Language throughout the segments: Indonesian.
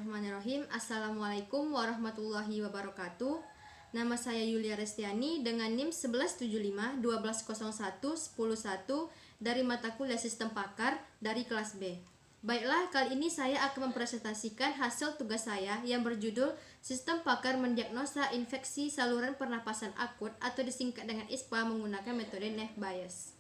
Bismillahirrahmanirrahim. Assalamualaikum warahmatullahi wabarakatuh. Nama saya Yulia Restiani dengan NIM 1175 1201 101 dari mata kuliah Sistem Pakar dari kelas B. Baiklah, kali ini saya akan mempresentasikan hasil tugas saya yang berjudul Sistem Pakar mendiagnosa infeksi saluran pernapasan akut atau disingkat dengan ISPA menggunakan metode Nash Bayes.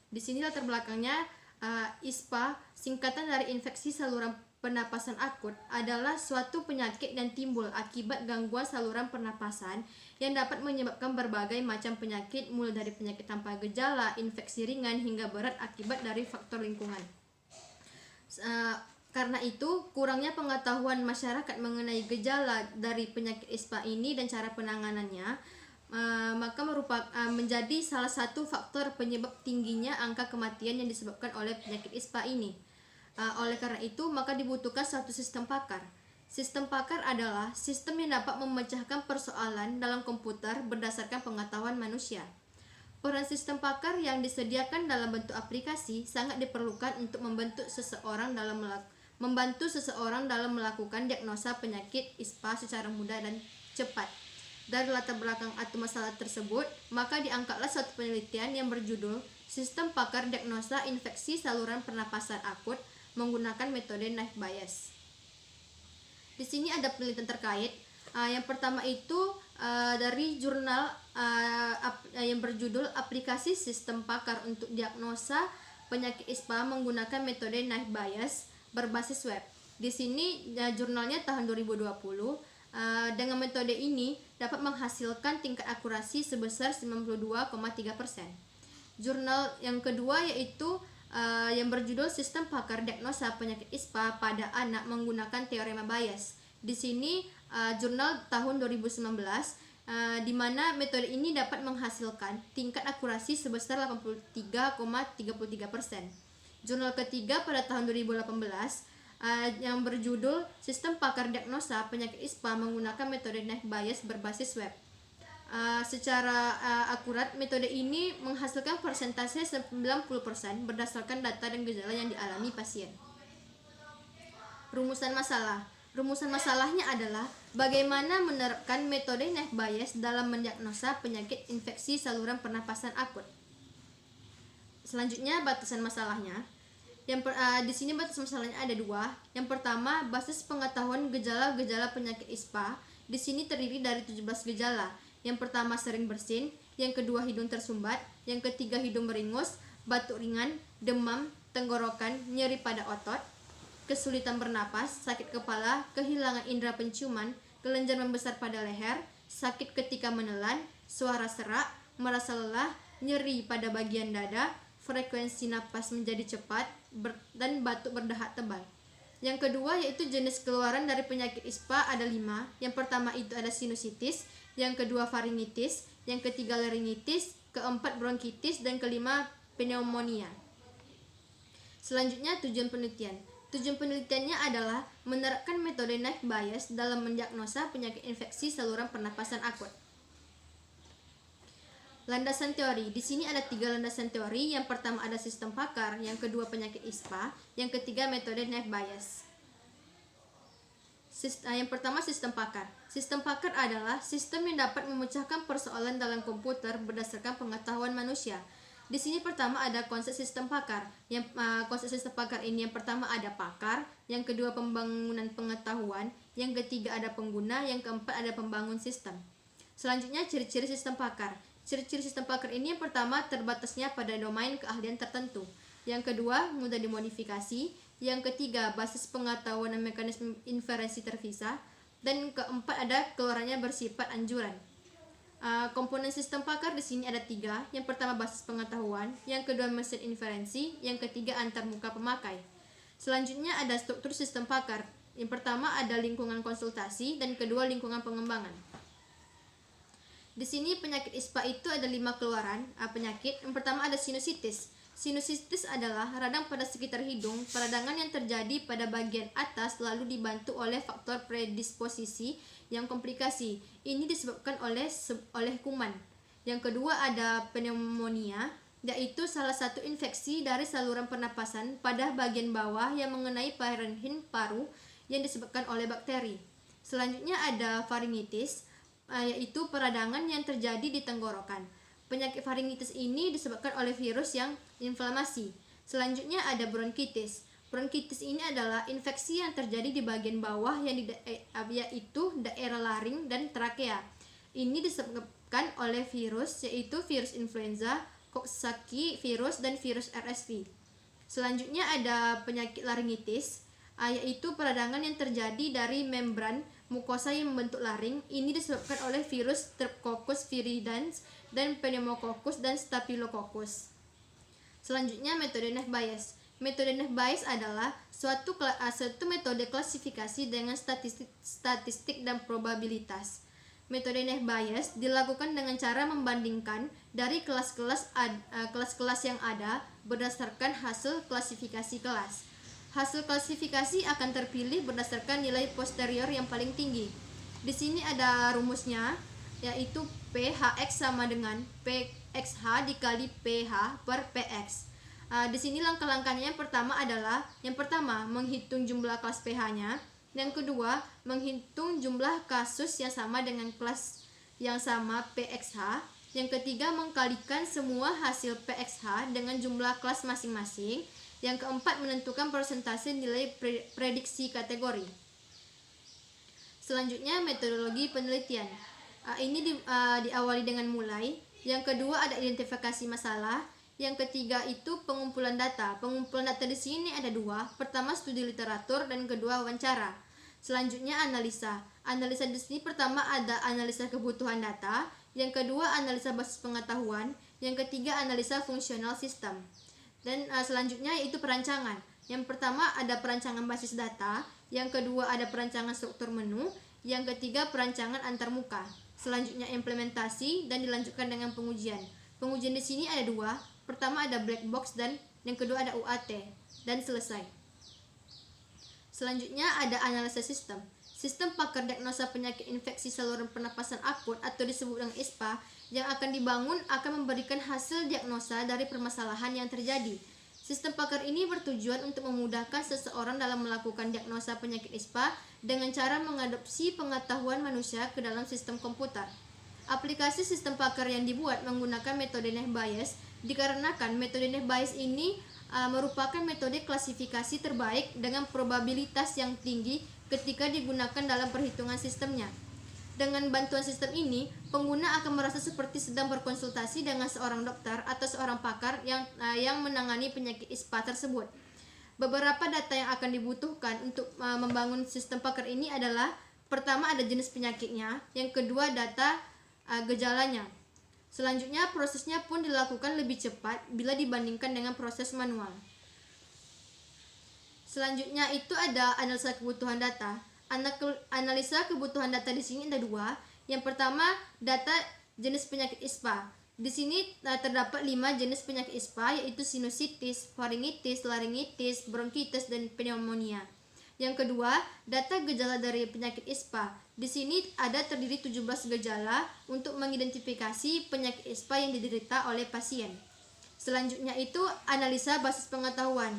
Di sini latar belakangnya. ISPA, singkatan dari infeksi saluran pernapasan akut, adalah suatu penyakit yang timbul akibat gangguan saluran pernapasan yang dapat menyebabkan berbagai macam penyakit, mulai dari penyakit tanpa gejala, infeksi ringan, hingga berat akibat dari faktor lingkungan. Karena itu, kurangnya pengetahuan masyarakat mengenai gejala dari penyakit ISPA ini dan cara penanganannya maka menjadi salah satu faktor penyebab tingginya angka kematian yang disebabkan oleh penyakit ISPA ini. Oleh karena itu, maka dibutuhkan suatu sistem pakar. Sistem pakar adalah sistem yang dapat memecahkan persoalan dalam komputer berdasarkan pengetahuan manusia. Peran sistem pakar yang disediakan dalam bentuk aplikasi sangat diperlukan untuk membantu seseorang dalam melakukan diagnosa penyakit ISPA secara mudah dan cepat. Dari latar belakang atau masalah tersebut, maka diangkatlah suatu penelitian yang berjudul Sistem Pakar Diagnosa Infeksi Saluran Pernapasan Akut menggunakan metode Nash Bayes. Di sini ada penelitian terkait. Yang pertama itu dari jurnal yang berjudul Aplikasi Sistem Pakar untuk Diagnosa Penyakit ISPA menggunakan metode Nash Bayes berbasis web. Di sini jurnalnya tahun 2020. Dengan metode ini dapat menghasilkan tingkat akurasi sebesar 92,3%. Jurnal yang kedua yaitu yang berjudul Sistem Pakar Diagnosa Penyakit ISPA pada Anak menggunakan Teorema Bayes. Di sini jurnal tahun 2019 di mana metode ini dapat menghasilkan tingkat akurasi sebesar 83,33%. Jurnal ketiga pada tahun 2018 yang berjudul Sistem Pakar Diagnosa Penyakit ISPA menggunakan metode Nash Bayes berbasis web. Secara akurat, metode ini menghasilkan persentase 90% berdasarkan data dan gejala yang dialami pasien. Rumusan masalah. Rumusan masalahnya adalah bagaimana menerapkan metode Nash Bayes dalam mendiagnosa penyakit infeksi saluran pernapasan akut. Selanjutnya, batasan masalahnya. Di sini batas masalahnya ada dua. Yang pertama, basis pengetahuan gejala-gejala penyakit ISPA. Di sini terdiri dari 17 gejala. Yang pertama, sering bersin. Yang kedua, hidung tersumbat. Yang ketiga, hidung beringus, batuk ringan, demam, tenggorokan, nyeri pada otot, kesulitan bernapas, sakit kepala, kehilangan indera penciuman, kelenjar membesar pada leher, sakit ketika menelan, suara serak, merasa lelah, nyeri pada bagian dada, frekuensi napas menjadi cepat, dan batuk berdahak tebal. Yang kedua yaitu jenis keluaran dari penyakit ISPA ada 5. Yang pertama itu ada sinusitis, yang kedua faringitis, yang ketiga laringitis, keempat bronkitis, dan kelima pneumonia. Selanjutnya tujuan penelitian. Tujuan penelitiannya adalah menerapkan metode Nash Bayes dalam mendiagnosa penyakit infeksi saluran pernapasan akut. Landasan teori. Di sini ada 3 landasan teori. Yang pertama ada sistem pakar, yang kedua penyakit ISPA, yang ketiga metode Nash Bayes. Yang pertama sistem pakar. Sistem pakar adalah sistem yang dapat memecahkan persoalan dalam komputer berdasarkan pengetahuan manusia. Di sini pertama ada konsep sistem pakar. Konsep sistem pakar ini yang pertama ada pakar, yang kedua pembangunan pengetahuan, yang ketiga ada pengguna, yang keempat ada pembangun sistem. Selanjutnya ciri-ciri sistem pakar. Ciri-ciri sistem pakar ini yang pertama terbatasnya pada domain keahlian tertentu. Yang kedua mudah dimodifikasi. Yang ketiga basis pengetahuan dan mekanisme inferensi terpisah. Dan keempat ada keluarannya bersifat anjuran. Komponen sistem pakar di sini ada 3. Yang pertama basis pengetahuan, yang kedua mesin inferensi, yang ketiga antarmuka pemakai. Selanjutnya ada struktur sistem pakar. Yang pertama ada lingkungan konsultasi dan kedua lingkungan pengembangan. Di sini penyakit ISPA itu ada 5 keluaran penyakit. Yang pertama ada sinusitis. Sinusitis adalah radang pada sekitar hidung. Peradangan yang terjadi pada bagian atas lalu dibantu oleh faktor predisposisi yang komplikasi. Ini disebabkan oleh kuman. Yang kedua ada pneumonia. yaitu salah satu infeksi dari saluran pernapasan pada bagian bawah yang mengenai parenhim paru yang disebabkan oleh bakteri. Selanjutnya ada faringitis, yaitu peradangan yang terjadi di tenggorokan. Penyakit faringitis ini disebabkan oleh virus yang inflamasi. Selanjutnya ada bronkitis. Bronkitis ini adalah infeksi yang terjadi di bagian bawah yaitu daerah laring dan trakea. Ini disebabkan oleh virus, yaitu virus influenza, Coxsackie virus, dan virus RSV. Selanjutnya ada penyakit laringitis, yaitu peradangan yang terjadi dari membran mukosa yang membentuk laring. Ini disebabkan oleh virus Streptococcus viridans dan Pneumococcus dan Staphylococcus. Selanjutnya metode Neff Bayes. Metode Neff Bayes adalah suatu metode klasifikasi dengan statistik dan probabilitas. Metode Neff Bayes dilakukan dengan cara membandingkan dari kelas-kelas yang ada berdasarkan hasil klasifikasi kelas. Hasil klasifikasi akan terpilih berdasarkan nilai posterior yang paling tinggi. Di sini ada rumusnya, yaitu PHX sama dengan PXH dikali PH per PX. Di sini langkah-langkahnya yang pertama menghitung jumlah kelas PH-nya, yang kedua menghitung jumlah kasus yang sama dengan kelas yang sama PXH, yang ketiga mengkalikan semua hasil PXH dengan jumlah kelas masing-masing, yang keempat menentukan persentase nilai prediksi kategori. Selanjutnya metodologi penelitian. Ini diawali dengan mulai. Yang kedua ada identifikasi masalah. Yang ketiga itu pengumpulan data. Pengumpulan data di sini ada dua. Pertama studi literatur dan kedua wawancara. Selanjutnya analisa. Analisa di sini pertama ada analisa kebutuhan data. Yang kedua analisa basis pengetahuan. Yang ketiga analisa fungsional sistem. Dan selanjutnya yaitu perancangan. Yang pertama ada perancangan basis data. Yang kedua ada perancangan struktur menu. Yang ketiga perancangan antarmuka. Selanjutnya implementasi dan dilanjutkan dengan pengujian. Pengujian di sini ada dua. Pertama ada black box dan yang kedua ada UAT dan selesai. Selanjutnya ada analisis sistem. Sistem pakar diagnosa penyakit infeksi saluran pernapasan akut atau disebut dengan ISPA yang akan dibangun akan memberikan hasil diagnosa dari permasalahan yang terjadi. Sistem pakar ini bertujuan untuk memudahkan seseorang dalam melakukan diagnosa penyakit ISPA dengan cara mengadopsi pengetahuan manusia ke dalam sistem komputer. Aplikasi sistem pakar yang dibuat menggunakan metode Neff Bayes dikarenakan metode Neff Bayes ini merupakan metode klasifikasi terbaik dengan probabilitas yang tinggi ketika digunakan dalam perhitungan sistemnya. Dengan bantuan sistem ini, pengguna akan merasa seperti sedang berkonsultasi dengan seorang dokter atau seorang pakar yang menangani penyakit ISPA tersebut. Beberapa data yang akan dibutuhkan untuk membangun sistem pakar ini adalah pertama ada jenis penyakitnya, yang kedua data gejalanya. Selanjutnya prosesnya pun dilakukan lebih cepat bila dibandingkan dengan proses manual. Selanjutnya itu ada analisa kebutuhan data. Analisa kebutuhan data di sini ada dua. Yang pertama data jenis penyakit ISPA. Di sini terdapat 5 jenis penyakit ISPA, yaitu sinusitis, faringitis, laringitis, bronkitis, dan pneumonia. Yang kedua, data gejala dari penyakit ISPA. Di sini ada terdiri 17 gejala untuk mengidentifikasi penyakit ISPA yang diderita oleh pasien. Selanjutnya itu analisa basis pengetahuan.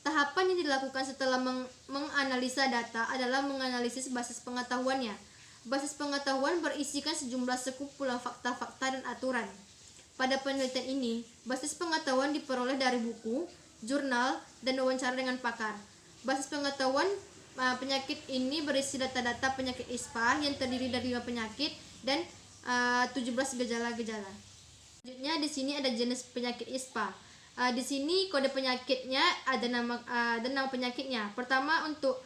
Tahapan yang dilakukan setelah menganalisa data adalah menganalisis basis pengetahuannya. Basis pengetahuan berisikan sejumlah sekumpulan fakta-fakta dan aturan. Pada penelitian ini, basis pengetahuan diperoleh dari buku, jurnal, dan wawancara dengan pakar. Basis pengetahuan penyakit ini berisi data-data penyakit ISPA yang terdiri dari 5 penyakit dan 17 gejala-gejala. Selanjutnya di sini ada jenis penyakit ISPA. Di sini kode penyakitnya ada nama penyakitnya. Pertama untuk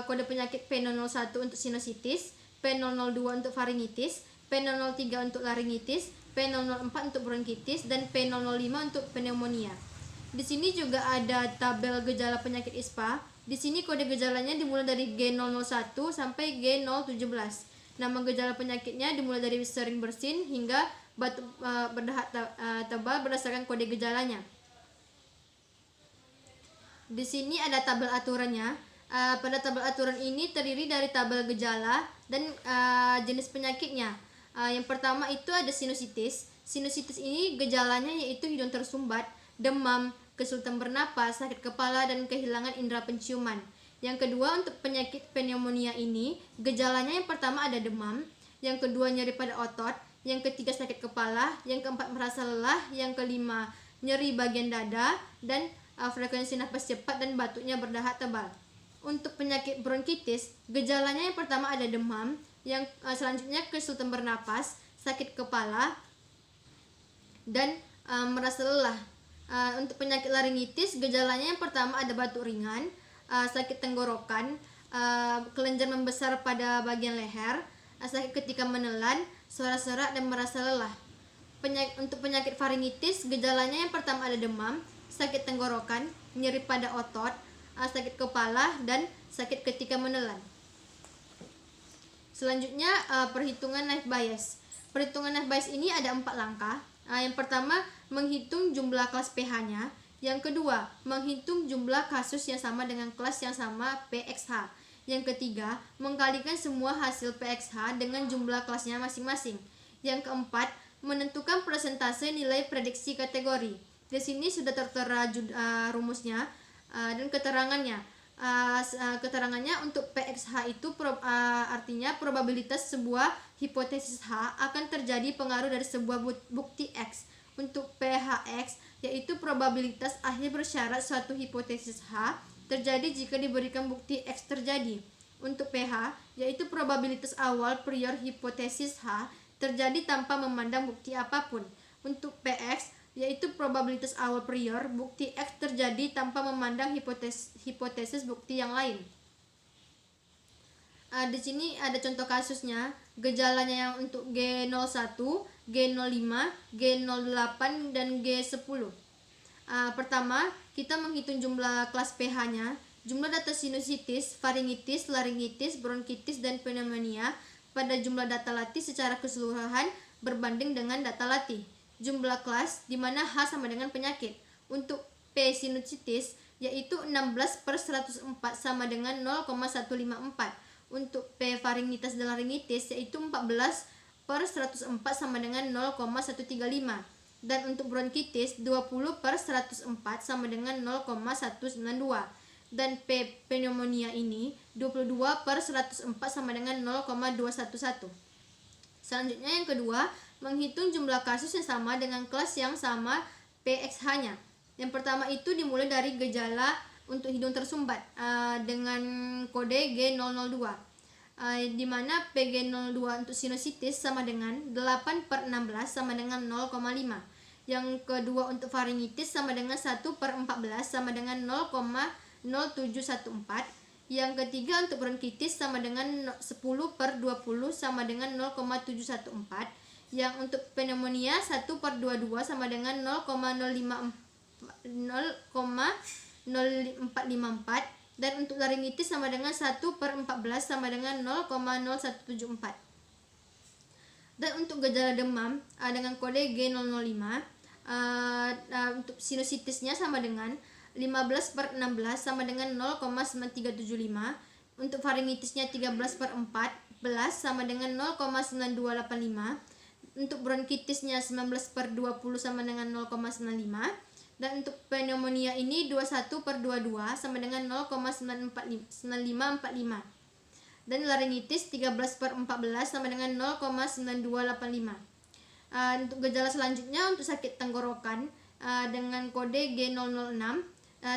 kode penyakit P001 untuk sinusitis, P002 untuk faringitis, P003 untuk laringitis, P004 untuk bronkitis, dan P005 untuk pneumonia. Di sini juga ada tabel gejala penyakit ISPA. Di sini kode gejalanya dimulai dari G001 sampai G017. Nama gejala penyakitnya dimulai dari sering bersin hingga batuk berdahak tebal berdasarkan kode gejalanya. Di sini ada tabel aturannya. Pada tabel aturan ini terdiri dari tabel gejala dan jenis penyakitnya. Yang pertama itu ada sinusitis. Sinusitis ini gejalanya yaitu hidung tersumbat, demam, kesulitan bernapas, sakit kepala, dan kehilangan indera penciuman. Yang kedua, untuk penyakit pneumonia ini gejalanya yang pertama ada demam, yang kedua nyeri pada otot, yang ketiga sakit kepala, yang keempat merasa lelah, yang kelima nyeri bagian dada, dan frekuensi nafas cepat dan batuknya berdahak tebal. Untuk penyakit bronkitis, gejalanya yang pertama ada demam, yang selanjutnya kesulitan bernapas, sakit kepala, dan merasa lelah. Untuk penyakit laringitis, gejalanya yang pertama ada batuk ringan, sakit tenggorokan, kelenjar membesar pada bagian leher, sakit ketika menelan, suara serak, dan merasa lelah. Untuk penyakit faringitis, gejalanya yang pertama ada demam, sakit tenggorokan, nyeri pada otot, sakit kepala, dan sakit ketika menelan. Selanjutnya perhitungan Naif Bayes. Perhitungan Naif Bayes ini ada 4 langkah. Yang pertama, menghitung jumlah kelas pH-nya. Yang kedua, menghitung jumlah kasus yang sama dengan kelas yang sama PXH. Yang ketiga, mengkalikan semua hasil PXH dengan jumlah kelasnya masing-masing. Yang keempat, menentukan persentase nilai prediksi kategori. Di sini sudah tertera rumusnya dan keterangannya. Keterangannya untuk PXH itu artinya probabilitas sebuah hipotesis H akan terjadi pengaruh dari sebuah bukti X. Untuk PHX yaitu probabilitas akhir bersyarat suatu hipotesis H terjadi jika diberikan bukti X terjadi. Untuk PH yaitu probabilitas awal prior hipotesis H terjadi tanpa memandang bukti apapun. Untuk PX yaitu probabilitas awal prior bukti X terjadi tanpa memandang hipotesis bukti yang lain. Di sini ada contoh kasusnya. Gejalanya yang untuk G01, G05, G08, dan G10. Pertama, kita menghitung jumlah kelas pH-nya, jumlah data sinusitis, faringitis, laringitis, bronkitis, dan pneumonia pada jumlah data latih secara keseluruhan berbanding dengan data latih. Jumlah kelas di mana H sama dengan penyakit. Untuk P sinusitis yaitu 16/104 sama dengan 0,154. Untuk P faringitis dan laringitis yaitu 14/104 sama dengan 0,135. Dan untuk bronkitis 20/104 sama dengan 0,192. Dan P pneumonia ini 22/104 sama dengan 0,211. Selanjutnya yang kedua, menghitung jumlah kasus yang sama dengan kelas yang sama PXH-nya. Yang pertama itu dimulai dari gejala untuk hidung tersumbat dengan kode G002, di mana PG02 untuk sinusitis sama dengan 8/16 sama dengan 0,5. Yang kedua untuk faringitis sama dengan 1/14 sama dengan 0,0714. Yang ketiga untuk bronkitis sama dengan 10/20 sama dengan 0,714. Yang untuk pneumonia 1/22 sama dengan 0,0454. Dan untuk laringitis sama dengan 1/14 sama dengan 0,0174. Dan untuk gejala demam dengan kode G005, untuk sinusitisnya sama dengan 15/16 sama dengan 0,9375. Untuk faringitisnya 13/14 sama dengan 0,9285. Untuk bronkitisnya 19/20 sama dengan 0,95. Dan untuk pneumonia ini 21/22 sama dengan 0,9545. Dan laringitis 13/14 sama dengan 0,9285. Untuk gejala selanjutnya untuk sakit tenggorokan dengan kode G006,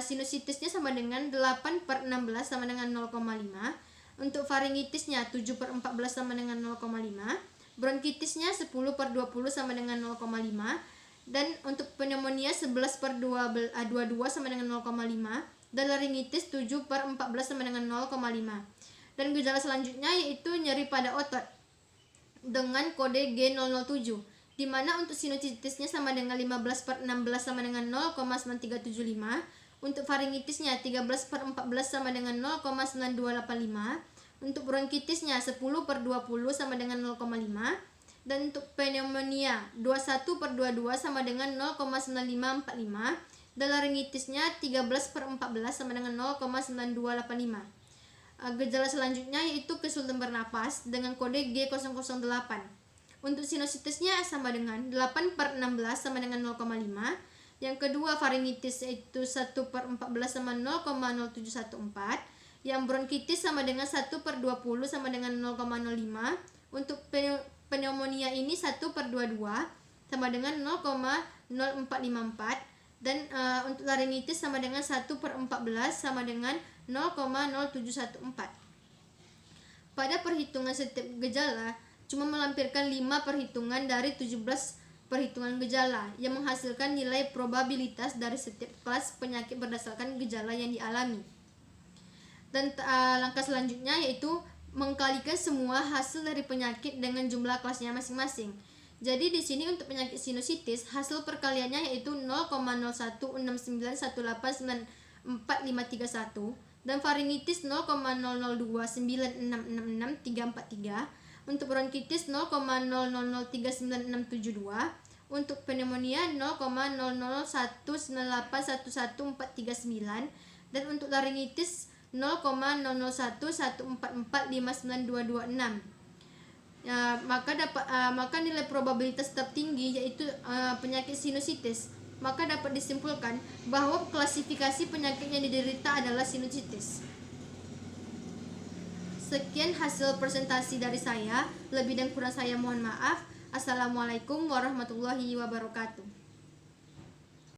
sinusitisnya sama dengan 8/16 sama dengan 0,5. Untuk faringitisnya 7/14 sama dengan 0,5. Bronkitisnya 10/20 sama dengan 0,5. Dan untuk pneumonia 11/22 sama dengan 0,5. Dan laringitis 7/14 sama dengan 0,5. Dan gejala selanjutnya yaitu nyeri pada otot dengan kode G007, di mana untuk sinusitisnya sama dengan 15/16 sama dengan 0,9375. Untuk faringitisnya 13/14 sama dengan 0,9285. Untuk bronkitisnya 10/20 sama dengan 0,5. Dan untuk pneumonia 21/22 sama dengan 0,9545. Dan laringitisnya 13/14 sama dengan 0,9285. Gejala selanjutnya yaitu kesulitan bernapas dengan kode G008. Untuk sinusitisnya sama dengan 8/16 sama dengan 0,5. Yang kedua faringitis yaitu 1/14 sama 0,0714. Yang bronkitis sama dengan 1/20 sama dengan 0,05. Untuk pneumonia ini 1/22 sama dengan 0,0454. Dan untuk laringitis sama dengan 1/14 sama dengan 0,0714. Pada perhitungan setiap gejala cuma melampirkan 5 perhitungan dari 17 perhitungan gejala yang menghasilkan nilai probabilitas dari setiap kelas penyakit berdasarkan gejala yang dialami. Dan langkah selanjutnya yaitu mengkalikan semua hasil dari penyakit dengan jumlah kelasnya masing-masing. Jadi di sini untuk penyakit sinusitis hasil perkaliannya yaitu 0,0169189453 dan faringitis 0,0029666343. Untuk bronkitis 0,00039672, untuk pneumonia 0,0019811439, dan untuk laringitis 0,001144592226. Maka nilai probabilitas tetap tinggi yaitu penyakit sinusitis. Maka dapat disimpulkan bahwa klasifikasi penyakit yang diderita adalah sinusitis. Sekian hasil presentasi dari saya. Lebih dan kurang saya mohon maaf. Assalamualaikum warahmatullahi wabarakatuh.